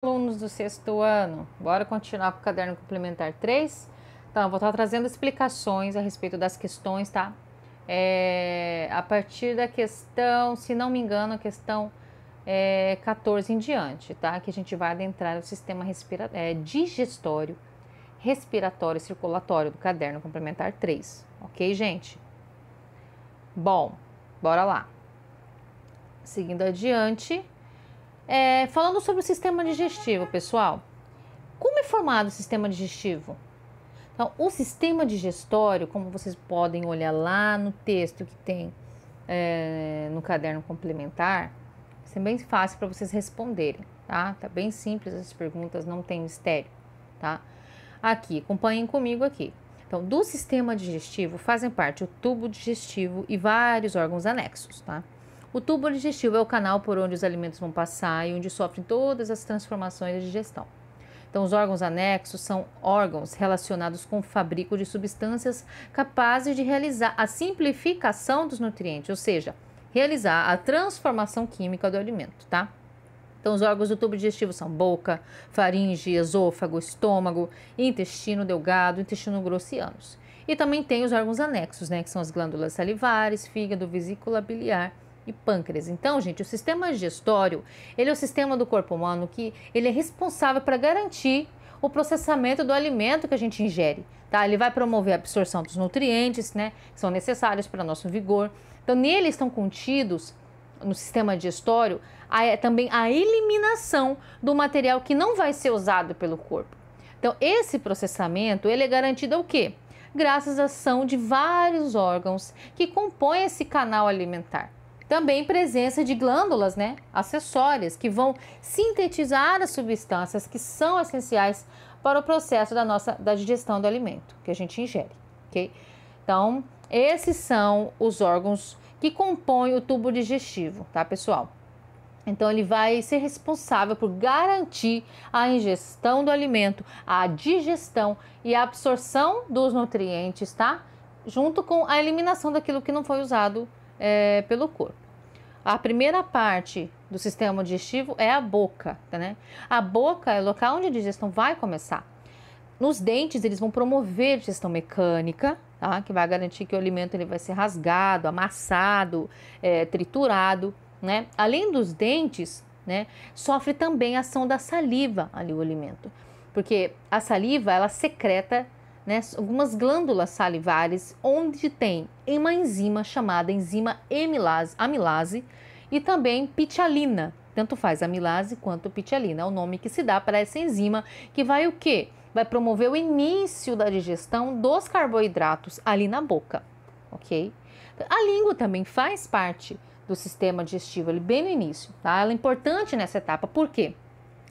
Alunos do sexto ano, bora continuar com o caderno complementar 3? Então, eu vou estar trazendo explicações a respeito das questões, tá? A partir da questão, se não me engano, a questão 14 em diante, tá? Que a gente vai adentrar no sistema digestório, respiratório e circulatório do caderno complementar 3, ok, gente? Bom, bora lá. Seguindo adiante... falando sobre o sistema digestivo, pessoal, como é formado o sistema digestivo? Então, o sistema digestório, como vocês podem olhar lá no texto que tem no caderno complementar, isso é bem fácil para vocês responderem, tá? Tá bem simples as perguntas, não tem mistério, tá? Aqui, acompanhem comigo aqui. Então, do sistema digestivo fazem parte o tubo digestivo e vários órgãos anexos, tá? O tubo digestivo é o canal por onde os alimentos vão passar e onde sofrem todas as transformações de digestão. Então, os órgãos anexos são órgãos relacionados com o fabrico de substâncias capazes de realizar a simplificação dos nutrientes, ou seja, realizar a transformação química do alimento, tá? Então, os órgãos do tubo digestivo são boca, faringe, esôfago, estômago, intestino delgado, intestino grosso e ânus. E também tem os órgãos anexos, né, que são as glândulas salivares, fígado, vesícula biliar e pâncreas. Então, gente, o sistema digestório, ele é o sistema do corpo humano que ele é responsável para garantir o processamento do alimento que a gente ingere, tá? Ele vai promover a absorção dos nutrientes, né, que são necessários para nosso vigor. Então, nele estão contidos, no sistema digestório, também a eliminação do material que não vai ser usado pelo corpo. Então, esse processamento, ele é garantido ao quê? Graças à ação de vários órgãos que compõem esse canal alimentar. Também presença de glândulas, né, acessórias, que vão sintetizar as substâncias que são essenciais para o processo da digestão do alimento que a gente ingere, ok? Então, esses são os órgãos que compõem o tubo digestivo, tá, pessoal? Então, ele vai ser responsável por garantir a ingestão do alimento, a digestão e a absorção dos nutrientes, tá? Junto com a eliminação daquilo que não foi usado pelo corpo. A primeira parte do sistema digestivo é a boca, né? A boca é o local onde a digestão vai começar. Nos dentes, eles vão promover a digestão mecânica, tá? Que vai garantir que o alimento ele vai ser rasgado, amassado, triturado, né? Além dos dentes, né? Sofre também a ação da saliva ali o alimento, porque a saliva ela secreta, né, algumas glândulas salivares onde tem uma enzima chamada enzima amilase e também pitialina, tanto faz amilase quanto pitialina, é o nome que se dá para essa enzima que vai o quê? Vai promover o início da digestão dos carboidratos ali na boca, ok? A língua também faz parte do sistema digestivo ali bem no início, tá? Ela é importante nessa etapa, por quê?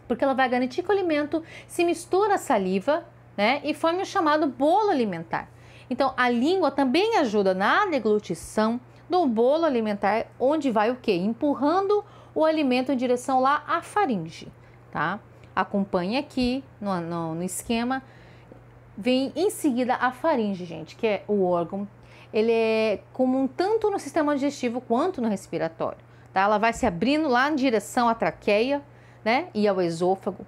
Porque ela vai garantir que o alimento se mistura à saliva, né, e forma o chamado bolo alimentar. Então, a língua também ajuda na deglutição do bolo alimentar, onde vai o quê? Empurrando o alimento em direção lá à faringe, tá? Acompanhe aqui no esquema. Vem em seguida a faringe, gente, que é o órgão. Ele é comum tanto no sistema digestivo quanto no respiratório, tá? Ela vai se abrindo lá em direção à traqueia, né, e ao esôfago.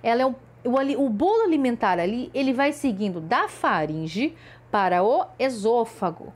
Ela é o bolo alimentar ali, ele vai seguindo da faringe para o esôfago.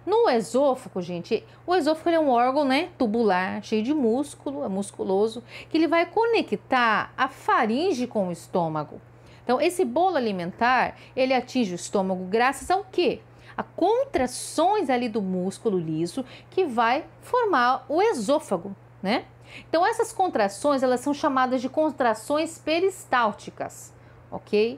No esôfago, gente, o esôfago é um órgão, né, tubular, cheio de músculo, é musculoso, que ele vai conectar a faringe com o estômago. Então, esse bolo alimentar, ele atinge o estômago graças ao quê? A contrações ali do músculo liso que vai formar o esôfago, né? Então, essas contrações, elas são chamadas de contrações peristálticas, ok?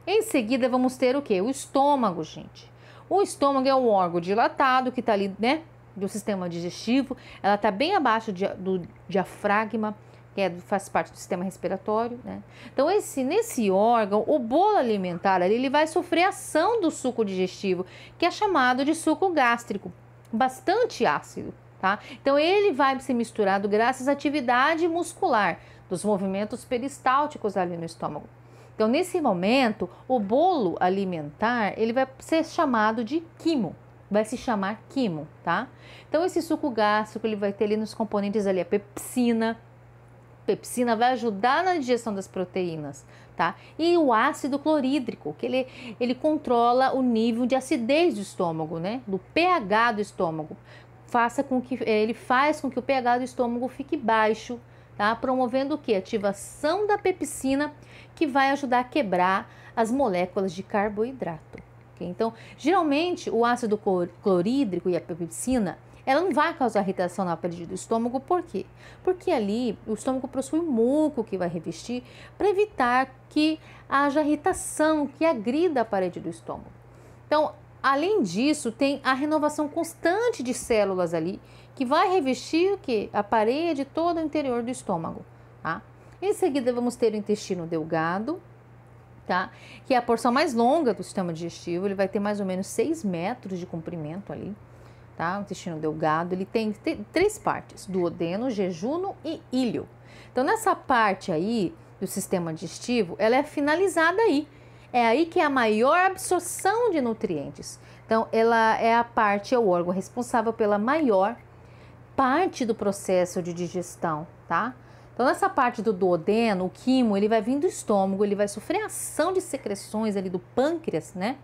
Em seguida, vamos ter o quê? O estômago, gente. O estômago é um órgão dilatado que está ali, né, do sistema digestivo. Ela está bem abaixo do diafragma, que faz parte do sistema respiratório, né? Então, nesse órgão, o bolo alimentar ali, ele vai sofrer ação do suco digestivo, que é chamado de suco gástrico, bastante ácido. Tá? Então, ele vai ser misturado graças à atividade muscular dos movimentos peristálticos ali no estômago. Então, nesse momento, o bolo alimentar, ele vai ser chamado de quimo, vai se chamar quimo, tá? Então, esse suco gástrico, ele vai ter ali nos componentes ali a pepsina, pepsina vai ajudar na digestão das proteínas, tá? E o ácido clorídrico, que ele controla o nível de acidez do estômago, né? Do pH do estômago. Ele faz com que o pH do estômago fique baixo, tá? Promovendo o que? Ativação da pepsina, que vai ajudar a quebrar as moléculas de carboidrato. Okay? Então, geralmente, o ácido clorídrico e a pepsina, ela não vai causar irritação na parede do estômago, por quê? Porque ali o estômago possui um muco que vai revestir para evitar que haja irritação, que agrida a parede do estômago. Então, além disso, tem a renovação constante de células ali, que vai revestir o quê? A parede todo o interior do estômago, tá? Em seguida, vamos ter o intestino delgado, tá? Que é a porção mais longa do sistema digestivo, ele vai ter mais ou menos 6 metros de comprimento ali. Tá? O intestino delgado, ele tem 3 partes, duodeno, jejuno e íleo. Então, nessa parte aí do sistema digestivo, ela é finalizada aí. É aí que é a maior absorção de nutrientes. Então, ela é é o órgão responsável pela maior parte do processo de digestão, tá? Então, nessa parte do duodeno, o quimo, ele vai vir do estômago, ele vai sofrer ação de secreções ali do pâncreas, né?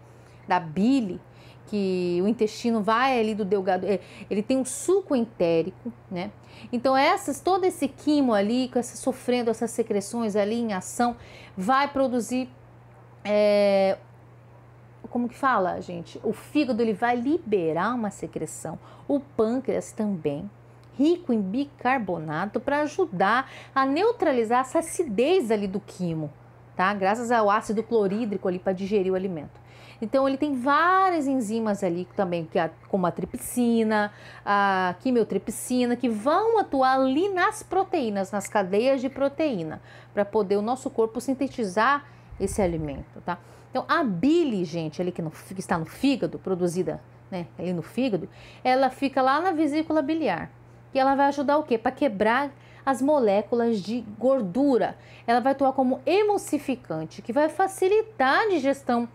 Da bile, que o intestino vai ali do delgado, ele tem um suco entérico, né? Então todo esse quimo ali, sofrendo essas secreções ali em ação, vai produzir, como que fala, gente? O fígado, ele vai liberar uma secreção, o pâncreas também, rico em bicarbonato, para ajudar a neutralizar essa acidez ali do quimo, tá? Graças ao ácido clorídrico ali para digerir o alimento. Então, ele tem várias enzimas ali também, como a tripsina, a quimiotripsina, que vão atuar ali nas proteínas, nas cadeias de proteína, para poder o nosso corpo sintetizar esse alimento, tá? Então, a bile, gente, ali que está no fígado, produzida, né, ali no fígado, ela fica lá na vesícula biliar. E ela vai ajudar o quê? Para quebrar as moléculas de gordura. Ela vai atuar como emulsificante, que vai facilitar a digestão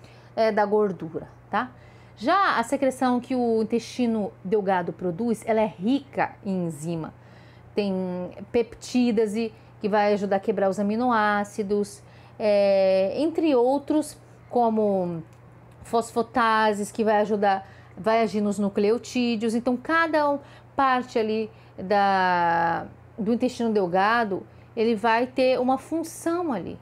da gordura, tá? Já a secreção que o intestino delgado produz, ela é rica em enzima. Tem peptídase, que vai ajudar a quebrar os aminoácidos, entre outros, como fosfatases, que vai agir nos nucleotídeos. Então, cada parte ali do intestino delgado, ele vai ter uma função ali,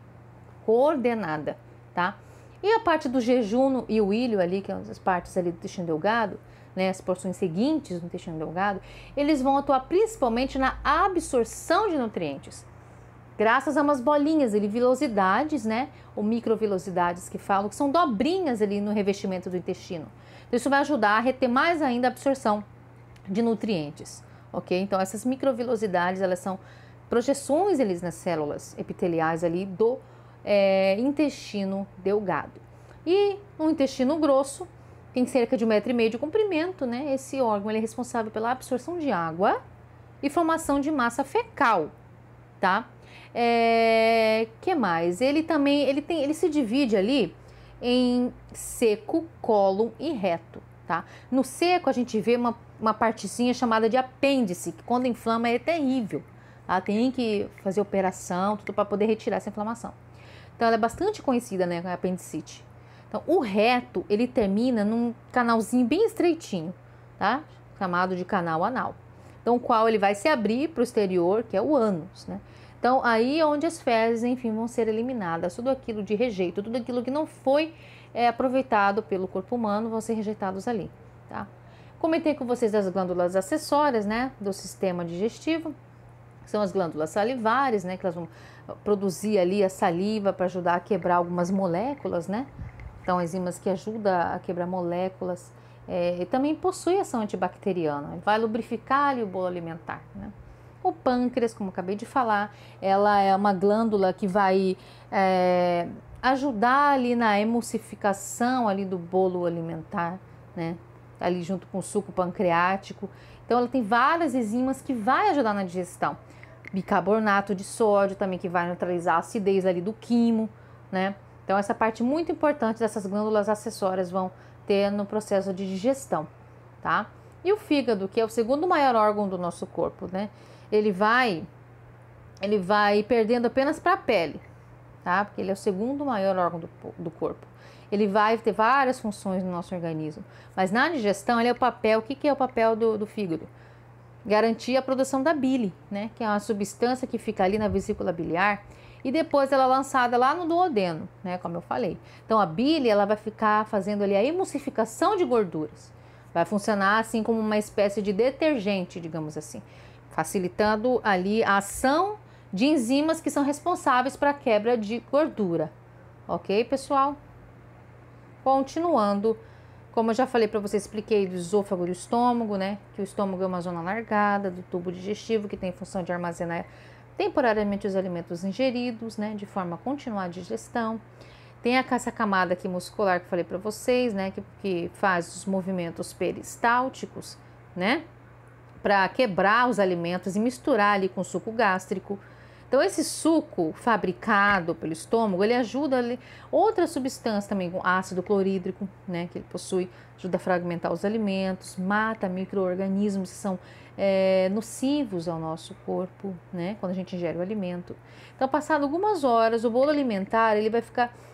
coordenada, tá? E a parte do jejuno e o íleo ali, que são as partes ali do intestino delgado, né, as porções seguintes do intestino delgado, eles vão atuar principalmente na absorção de nutrientes. Graças a umas bolinhas ali, vilosidades, né, ou microvilosidades que falam, que são dobrinhas ali no revestimento do intestino. Então, isso vai ajudar a reter mais ainda a absorção de nutrientes, ok? Então, essas microvilosidades, elas são projeções ali nas células epiteliais ali do intestino delgado. E no intestino grosso tem cerca de 1,5 m de comprimento, né? Esse órgão ele é responsável pela absorção de água e formação de massa fecal, tá? Que mais? Ele se divide ali em seco, cólon e reto, tá? No seco a gente vê uma partezinha chamada de apêndice, que quando inflama é terrível. Tá? Tem que fazer operação, tudo para poder retirar essa inflamação. Então, ela é bastante conhecida, né, com a apendicite. Então, o reto, ele termina num canalzinho bem estreitinho, tá? Chamado de canal anal. Então, o qual ele vai se abrir para o exterior, que é o ânus, né? Então, aí é onde as fezes, enfim, vão ser eliminadas. Tudo aquilo de rejeito, tudo aquilo que não foi aproveitado pelo corpo humano, vão ser rejeitados ali, tá? Comentei com vocês das glândulas acessórias, né, do sistema digestivo. São as glândulas salivares, né, que elas vão produzir ali a saliva para ajudar a quebrar algumas moléculas, né? Então, enzimas que ajudam a quebrar moléculas. E também possui ação antibacteriana, vai lubrificar ali o bolo alimentar, né? O pâncreas, como acabei de falar, ela é uma glândula que vai ajudar ali na emulsificação ali do bolo alimentar, né? Ali junto com o suco pancreático. Então, ela tem várias enzimas que vai ajudar na digestão. Bicarbonato de sódio também, que vai neutralizar a acidez ali do quimo, né? Então, essa parte muito importante dessas glândulas acessórias vão ter no processo de digestão, tá? E o fígado, que é o segundo maior órgão do nosso corpo, né? Ele vai ele vai perdendo apenas para a pele, tá? Porque ele é o segundo maior órgão do corpo. Ele vai ter várias funções no nosso organismo, mas na digestão ele é o papel. O que é o papel do fígado? Garantir a produção da bile, né? Que é uma substância que fica ali na vesícula biliar e depois ela é lançada lá no duodeno, né? Como eu falei. Então a bile ela vai ficar fazendo ali a emulsificação de gorduras. Vai funcionar assim como uma espécie de detergente, digamos assim, facilitando ali a ação de enzimas que são responsáveis para a quebra de gordura. Ok, pessoal? Continuando. Como eu já falei para você, expliquei do esôfago e do estômago, né? Que o estômago é uma zona alargada do tubo digestivo que tem função de armazenar temporariamente os alimentos ingeridos, né? De forma a continuar a digestão. Tem essa camada aqui muscular que eu falei para vocês, né? Que faz os movimentos peristálticos, né? Para quebrar os alimentos e misturar ali com o suco gástrico. Então, esse suco fabricado pelo estômago, ele ajuda ali, outra substância também, com ácido clorídrico, né, que ele possui, ajuda a fragmentar os alimentos, mata micro-organismos que são nocivos ao nosso corpo, né, quando a gente ingere o alimento. Então, passado algumas horas, o bolo alimentar, ele vai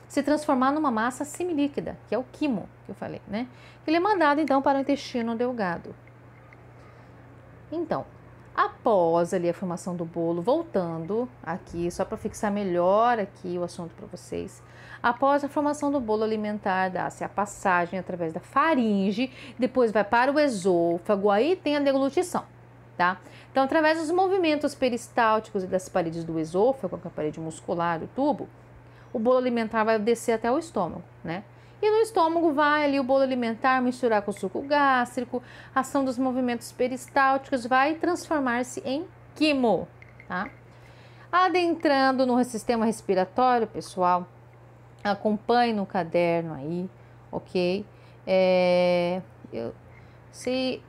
se transformar numa massa semilíquida, que é o quimo, que eu falei, né. Ele é mandado, então, para o intestino delgado. Então, após ali a formação do bolo, voltando aqui, só para fixar melhor aqui o assunto para vocês. Após a formação do bolo alimentar, dá-se a passagem através da faringe, depois vai para o esôfago, aí tem a deglutição, tá? Então, através dos movimentos peristálticos e das paredes do esôfago, que é a parede muscular do tubo, o bolo alimentar vai descer até o estômago, né? E no estômago vai ali o bolo alimentar misturar com o suco gástrico, a ação dos movimentos peristálticos vai transformar-se em quimo, tá? Adentrando no sistema respiratório, pessoal, acompanhe no caderno aí, ok? Se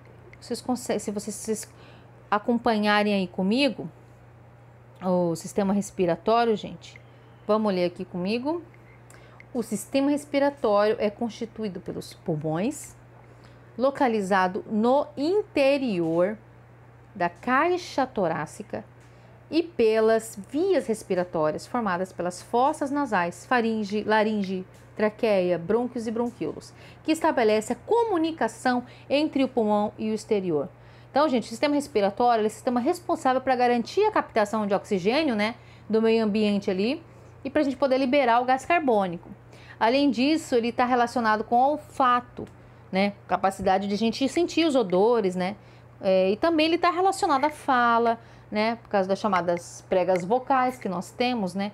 vocês acompanharem aí comigo o sistema respiratório, gente, vamos ler aqui comigo. O sistema respiratório é constituído pelos pulmões, localizado no interior da caixa torácica e pelas vias respiratórias formadas pelas fossas nasais, faringe, laringe, traqueia, brônquios e bronquíolos, que estabelece a comunicação entre o pulmão e o exterior. Então, gente, o sistema respiratório é o sistema responsável para garantir a captação de oxigênio, né, do meio ambiente ali, e para a gente poder liberar o gás carbônico. Além disso, ele está relacionado com o olfato, né? Capacidade de a gente sentir os odores, né? E também ele está relacionado à fala, né? Por causa das chamadas pregas vocais que nós temos, né?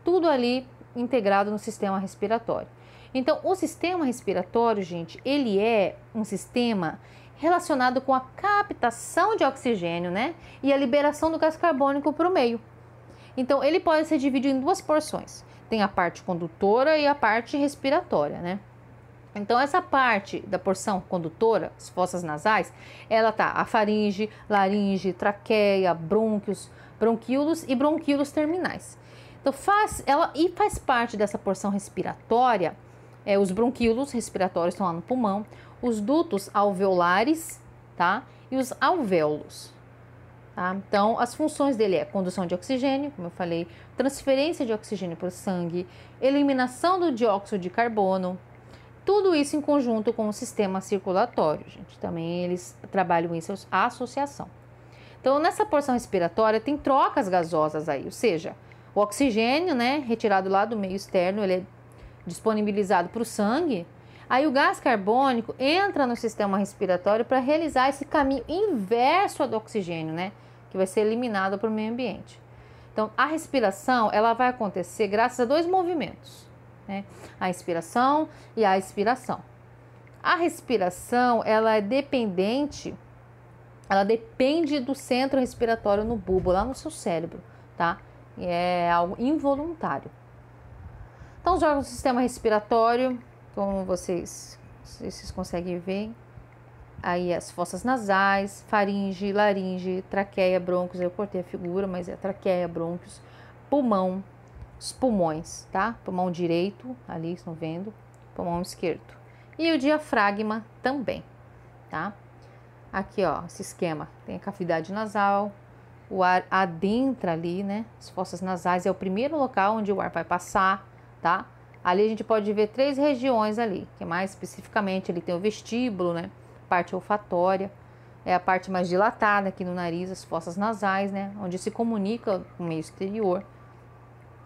Tudo ali integrado no sistema respiratório. Então, o sistema respiratório, gente, ele é um sistema relacionado com a captação de oxigênio, né? E a liberação do gás carbônico para o meio. Então, ele pode ser dividido em duas porções. Tem a parte condutora e a parte respiratória, né? Então, essa parte da porção condutora, as fossas nasais, ela tá a faringe, laringe, traqueia, brônquios, bronquíolos e bronquíolos terminais. Então, faz parte dessa porção respiratória, os bronquíolos respiratórios estão lá no pulmão, os dutos alveolares, tá? E os alvéolos. Tá? Então, as funções dele é condução de oxigênio, como eu falei, transferência de oxigênio para o sangue, eliminação do dióxido de carbono, tudo isso em conjunto com o sistema circulatório, gente. Também eles trabalham isso, a associação. Então, nessa porção respiratória tem trocas gasosas aí, ou seja, o oxigênio, né, retirado lá do meio externo, ele é disponibilizado para o sangue. Aí o gás carbônico entra no sistema respiratório para realizar esse caminho inverso do oxigênio, né? Que vai ser eliminado para o meio ambiente. Então, a respiração, ela vai acontecer graças a dois movimentos, né? A inspiração e a expiração. A respiração, ela depende do centro respiratório no bulbo, lá no seu cérebro, tá? E é algo involuntário. Então, os órgãos do sistema respiratório, como vocês conseguem ver, aí as fossas nasais, faringe, laringe, traqueia, brônquios, eu cortei a figura, mas é traqueia, brônquios, pulmão, os pulmões, tá? Pulmão direito, ali estão vendo, pulmão esquerdo. E o diafragma também, tá? Aqui, ó, esse esquema, tem a cavidade nasal, o ar adentra ali, né? As fossas nasais é o primeiro local onde o ar vai passar, tá? Ali a gente pode ver 3 regiões ali, que mais especificamente ele tem o vestíbulo, né? Parte olfatória, é a parte mais dilatada aqui no nariz, as fossas nasais, né? Onde se comunica com o meio exterior.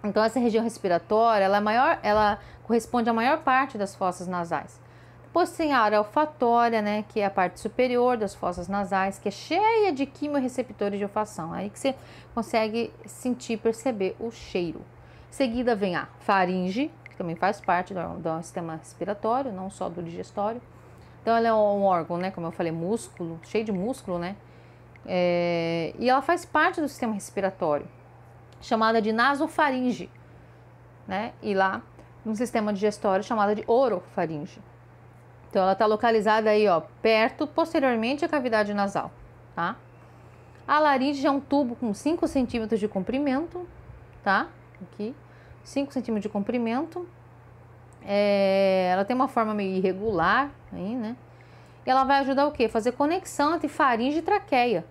Então essa região respiratória, ela corresponde à maior parte das fossas nasais. Depois tem a área olfatória, né, que é a parte superior das fossas nasais, que é cheia de quimiorreceptores de olfação. Aí que você consegue sentir, perceber o cheiro. Em seguida vem a faringe, que também faz parte do sistema respiratório, não só do digestório. Então ela é um órgão, né, como eu falei, músculo, cheio de músculo, né? E ela faz parte do sistema respiratório, chamada de nasofaringe, né? E lá no sistema digestório chamada de orofaringe. Então ela está localizada aí, ó, perto, posteriormente à cavidade nasal, tá? A laringe é um tubo com 5 centímetros de comprimento, tá? Aqui, 5 centímetros de comprimento. Ela tem uma forma meio irregular aí, né? E ela vai ajudar o quê? Fazer conexão entre faringe e traqueia.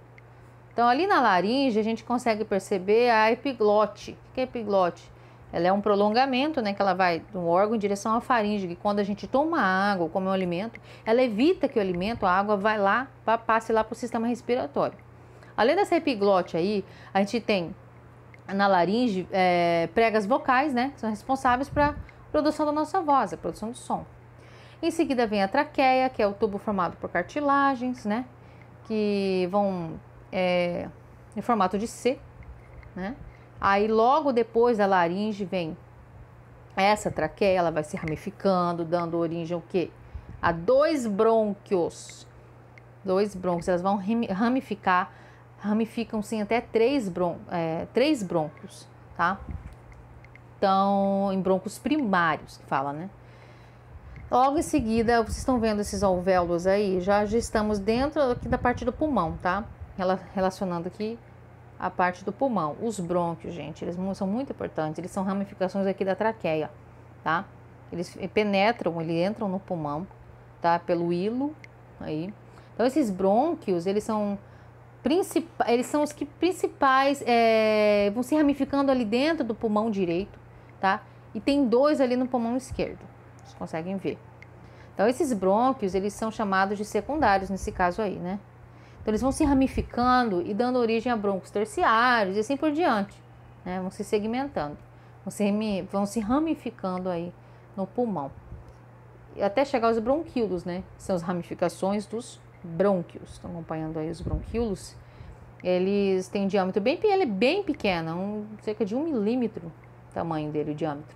Então ali na laringe a gente consegue perceber a epiglote. O que é epiglote? Ela é um prolongamento, né, que ela vai do órgão em direção à faringe, que quando a gente toma água ou come um alimento, ela evita que o alimento, a água, passe lá para o sistema respiratório. Além dessa epiglote aí, a gente tem na laringe pregas vocais, né, que são responsáveis para a produção da nossa voz, a produção do som. Em seguida vem a traqueia, que é o tubo formado por cartilagens, né, que vão em formato de C, né. Aí logo depois da laringe vem essa traqueia, ela vai se ramificando, dando origem ao quê? A 2 brônquios. 2 brônquios, elas vão ramificam-se até 3 brônquios, tá? Então, em brônquios primários, que fala, né? Logo em seguida, vocês estão vendo esses alvéolos aí? Já estamos dentro aqui da parte do pulmão, tá? Relacionando aqui a parte do pulmão. Os brônquios, gente, eles são muito importantes. Eles são ramificações aqui da traqueia, tá? Eles entram no pulmão, tá? Pelo hilo aí. Então, esses brônquios, eles são os que principais vão se ramificando ali dentro do pulmão direito, tá? E tem 2 ali no pulmão esquerdo. Vocês conseguem ver. Então, esses brônquios, eles são chamados de secundários nesse caso aí, né? Então, eles vão se ramificando e dando origem a brônquios terciários e assim por diante, né? Vão se segmentando, vão se ramificando aí no pulmão. E até chegar aos bronquíolos, né? São as ramificações dos brônquios. Estão acompanhando aí os bronquíolos. Eles têm um diâmetro ele é bem pequeno, cerca de 1 milímetro o tamanho dele, o diâmetro.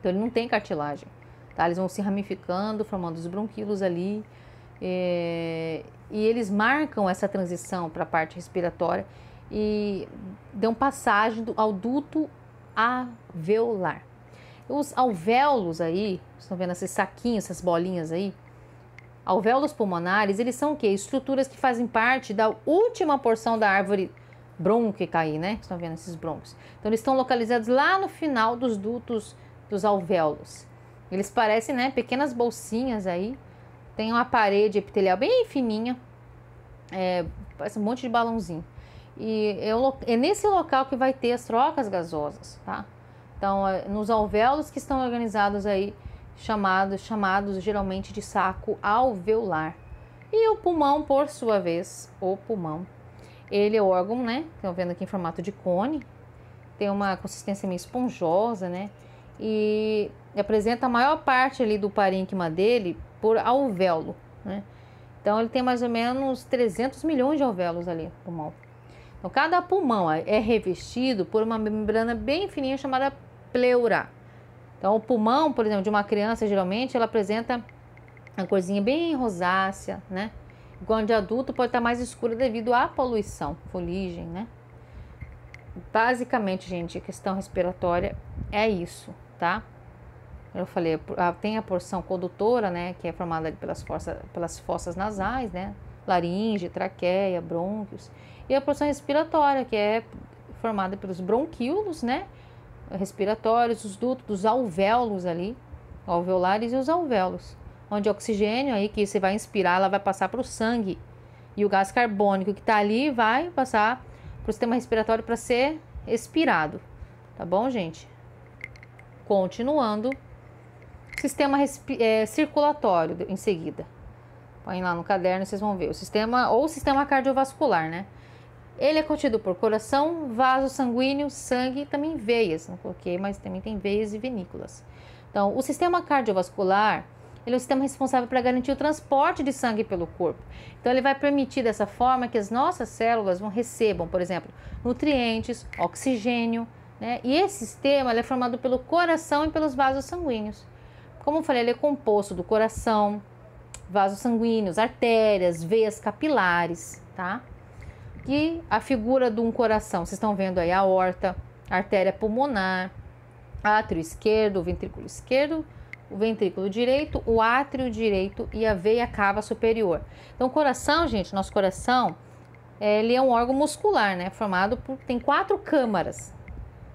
Então, ele não tem cartilagem, tá? Eles vão se ramificando, formando os bronquíolos ali. E eles marcam essa transição para a parte respiratória e dão passagem ao duto alveolar. Os alvéolos aí, estão vendo esses saquinhos, essas bolinhas aí? Alvéolos pulmonares, eles são o quê? Estruturas que fazem parte da última porção da árvore brônquica aí, né? Estão vendo esses brônquios? Então, eles estão localizados lá no final dos dutos dos alvéolos. Eles parecem, né, pequenas bolsinhas aí. Tem uma parede epitelial bem fininha, parece um monte de balãozinho. E é nesse local que vai ter as trocas gasosas, tá? Então, nos alvéolos que estão organizados aí, chamados geralmente de saco alveolar. E o pulmão, por sua vez, ele é o órgão, né? Estão vendo aqui em formato de cone, tem uma consistência meio esponjosa, né? E apresenta a maior parte ali do parênquima dele por alvéolo, né? Então, ele tem mais ou menos 300 milhões de alvéolos ali no pulmão. Então, cada pulmão é revestido por uma membrana bem fininha chamada pleura. Então, o pulmão, por exemplo, de uma criança, geralmente, ela apresenta uma corzinha bem rosácea, né? Enquanto de adulto pode estar mais escuro devido à poluição, fuligem, né? Basicamente, gente, a questão respiratória é isso, tá? Eu falei, tem a porção condutora, né, que é formada pelas fossas nasais, né, laringe, traqueia, brônquios, e a porção respiratória, que é formada pelos bronquíolos, né, respiratórios, os dutos, dos alvéolos ali, alveolares e os alvéolos, onde o oxigênio aí que você vai inspirar, ela vai passar para o sangue, e o gás carbônico que está ali vai passar para o sistema respiratório para ser expirado, tá bom, gente? Continuando, sistema circulatório em seguida. Põe lá no caderno e vocês vão ver. O sistema cardiovascular, né? Ele é contido por coração, vaso sanguíneo, sangue e também veias. Não coloquei, mas também tem veias e venículas. Então, o sistema cardiovascular, ele é o sistema responsável para garantir o transporte de sangue pelo corpo. Então, ele vai permitir dessa forma que as nossas células recebam, por exemplo, nutrientes, oxigênio, né? E esse sistema ele é formado pelo coração e pelos vasos sanguíneos. Como eu falei, ele é composto do coração, vasos sanguíneos, artérias, veias capilares, tá? E a figura de um coração, vocês estão vendo aí a aorta, a artéria pulmonar, átrio esquerdo, o ventrículo direito, o átrio direito e a veia cava superior. Então, o coração, gente, nosso coração, ele é um órgão muscular, né? Tem 4 câmaras,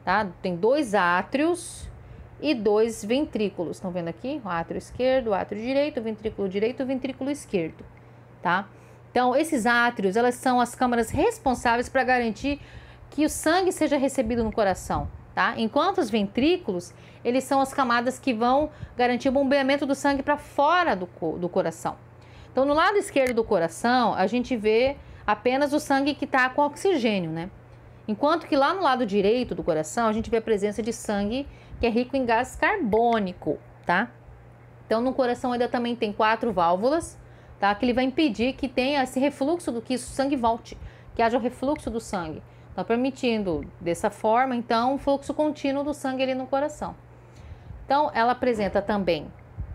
tá? Tem 2 átrios e 2 ventrículos. Estão vendo aqui? O átrio esquerdo, o átrio direito, o ventrículo esquerdo, tá? Então, esses átrios, elas são as câmaras responsáveis para garantir que o sangue seja recebido no coração, tá? Enquanto os ventrículos, eles são as camadas que vão garantir o bombeamento do sangue para fora do coração. Então, no lado esquerdo do coração, a gente vê apenas o sangue que está com oxigênio, né? Enquanto que lá no lado direito do coração, a gente vê a presença de sangue que é rico em gás carbônico, tá? Então, no coração ainda também tem 4 válvulas, tá? Que ele vai impedir que tenha esse refluxo que o sangue volte, que haja o refluxo do sangue. Então, permitindo dessa forma, então, um fluxo contínuo do sangue ali no coração. Então, ela apresenta também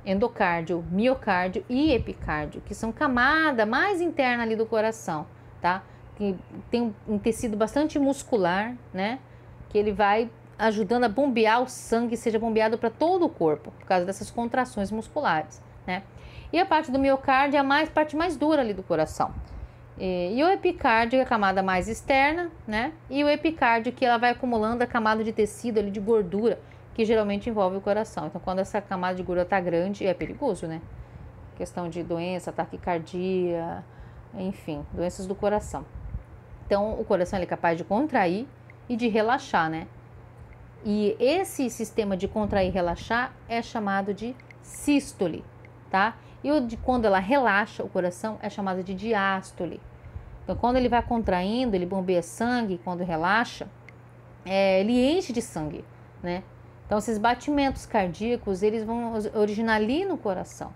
endocárdio, miocárdio e epicárdio, que são camada mais interna ali do coração, tá? Que tem um tecido bastante muscular, né? Que ele vai ajudando a bombear o sangue, seja bombeado para todo o corpo, por causa dessas contrações musculares, né? E a parte do miocárdio é a parte mais dura ali do coração. E o epicárdio é a camada mais externa, né? E o epicárdio que ela vai acumulando a camada de tecido ali, de gordura, que geralmente envolve o coração. Então, quando essa camada de gordura está grande, é perigoso, né? Questão de doença, taquicardia, enfim, doenças do coração. Então, o coração ele é capaz de contrair e de relaxar, né? E esse sistema de contrair e relaxar é chamado de sístole, tá? E quando ela relaxa o coração é chamado de diástole. Então, quando ele vai contraindo, ele bombeia sangue, quando relaxa, ele enche de sangue, né? Então, esses batimentos cardíacos, eles vão originar ali no coração.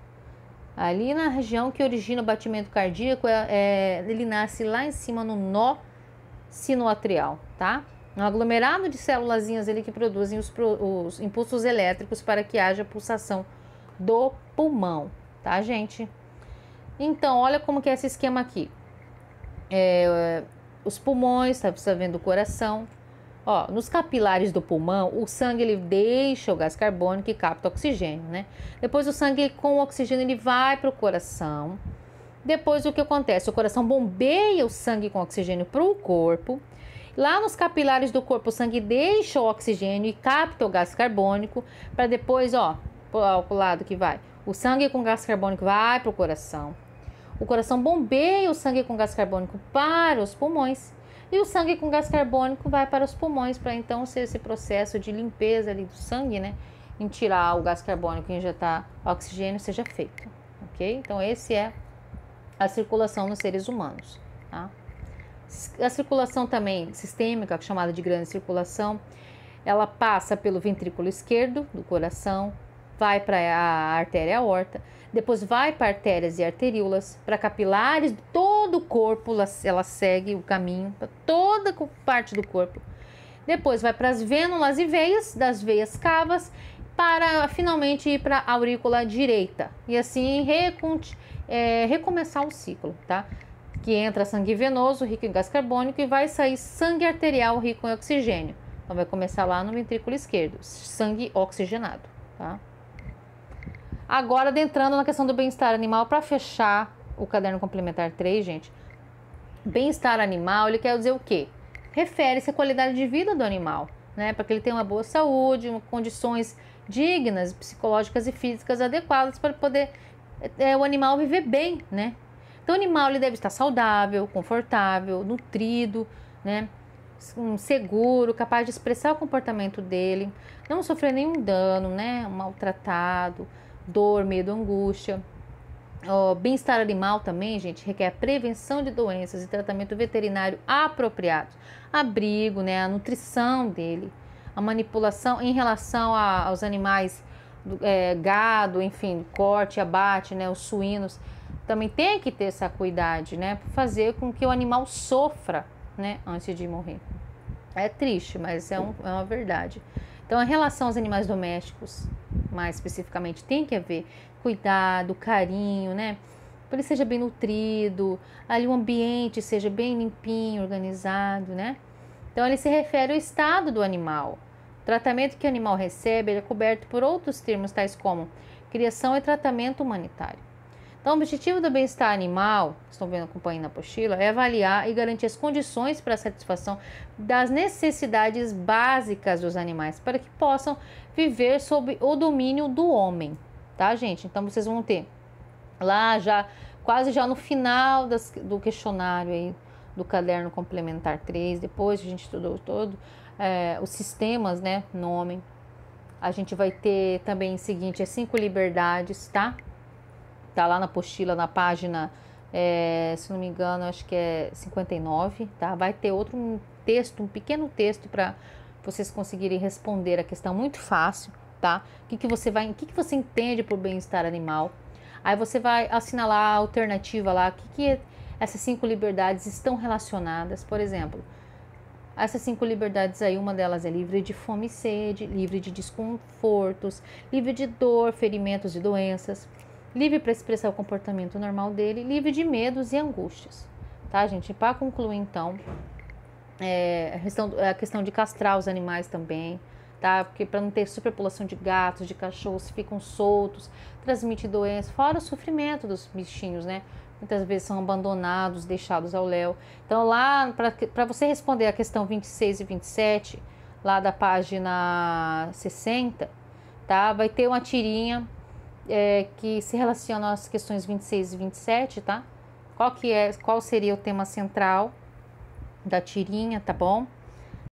Ali na região que origina o batimento cardíaco, ele nasce lá em cima no nó sinoatrial, tá? Um aglomerado de célulazinhas ali que produzem os impulsos elétricos para que haja pulsação do pulmão, tá, gente? Então, olha como que é esse esquema aqui. Os pulmões, tá vendo o coração. Ó, nos capilares do pulmão, o sangue ele deixa o gás carbônico e capta oxigênio, né? Depois o sangue com o oxigênio ele vai para o coração. Depois o que acontece? O coração bombeia o sangue com oxigênio para o corpo. Lá nos capilares do corpo, o sangue deixa o oxigênio e capta o gás carbônico para depois, ó, pro lado que vai. O sangue com gás carbônico vai para o coração. O coração bombeia o sangue com gás carbônico para os pulmões. E o sangue com gás carbônico vai para os pulmões para então ser esse processo de limpeza ali do sangue, né? Em tirar o gás carbônico e injetar oxigênio seja feito, ok? Então, esse é a circulação nos seres humanos, tá? A circulação também sistêmica, chamada de grande circulação, ela passa pelo ventrículo esquerdo do coração, vai para a artéria aorta, depois vai para artérias e arteríolas, para capilares de todo o corpo, ela segue o caminho para toda parte do corpo. Depois vai para as vênulas e veias, das veias cavas, para finalmente ir para a aurícula direita. E assim recomeçar o ciclo, tá? Que entra sangue venoso rico em gás carbônico e vai sair sangue arterial rico em oxigênio. Então vai começar lá no ventrículo esquerdo, sangue oxigenado, tá? Agora, adentrando na questão do bem-estar animal, para fechar o caderno complementar 3, gente, bem-estar animal, ele quer dizer o quê? Refere-se à qualidade de vida do animal, né? Para que ele tenha uma boa saúde, condições dignas, psicológicas e físicas adequadas para poder o animal viver bem, né? Então, o animal ele deve estar saudável, confortável, nutrido, né? seguro, capaz de expressar o comportamento dele, não sofrer nenhum dano, né? Maltratado, dor, medo, angústia. O bem-estar animal também, gente, requer prevenção de doenças e tratamento veterinário apropriado, abrigo, né? A nutrição dele, a manipulação em relação aos animais, gado, enfim, corte, abate, né? Os suínos, também tem que ter essa cuidado, né? Para fazer com que o animal sofra, né? Antes de morrer. É triste, mas é uma verdade. Então, a relação aos animais domésticos, mais especificamente, tem que haver cuidado, carinho, né? Para ele seja bem nutrido, ali o ambiente seja bem limpinho, organizado, né? Então, ele se refere ao estado do animal. O tratamento que o animal recebe é coberto por outros termos, tais como criação e tratamento humanitário. Então, o objetivo do bem-estar animal, estão vendo, acompanhando na apostila, é avaliar e garantir as condições para a satisfação das necessidades básicas dos animais, para que possam viver sob o domínio do homem, tá, gente? Então, vocês vão ter lá já, quase já no final do questionário aí, do caderno complementar 3, depois que a gente estudou todo os sistemas, né, no homem, a gente vai ter também o seguinte, 5 liberdades, tá? Tá lá na apostila, na página, se não me engano, acho que é 59, tá? Vai ter outro texto, um pequeno texto para vocês conseguirem responder a questão muito fácil, tá? O que você entende por bem-estar animal? Aí você vai assinalar a alternativa lá, que essas 5 liberdades estão relacionadas. Por exemplo, essas 5 liberdades aí, uma delas é livre de fome e sede, livre de desconfortos, livre de dor, ferimentos e doenças, livre para expressar o comportamento normal dele, livre de medos e angústias, tá, gente? Para concluir, então, a questão de castrar os animais também, tá? Porque para não ter superpopulação de gatos, de cachorros, ficam soltos, transmite doenças, fora o sofrimento dos bichinhos, né? Muitas vezes são abandonados, deixados ao léu. Então, lá, para você responder a questão 26 e 27, lá da página 60, tá? Vai ter uma tirinha que se relaciona às questões 26 e 27, tá? Qual seria o tema central da tirinha, tá bom?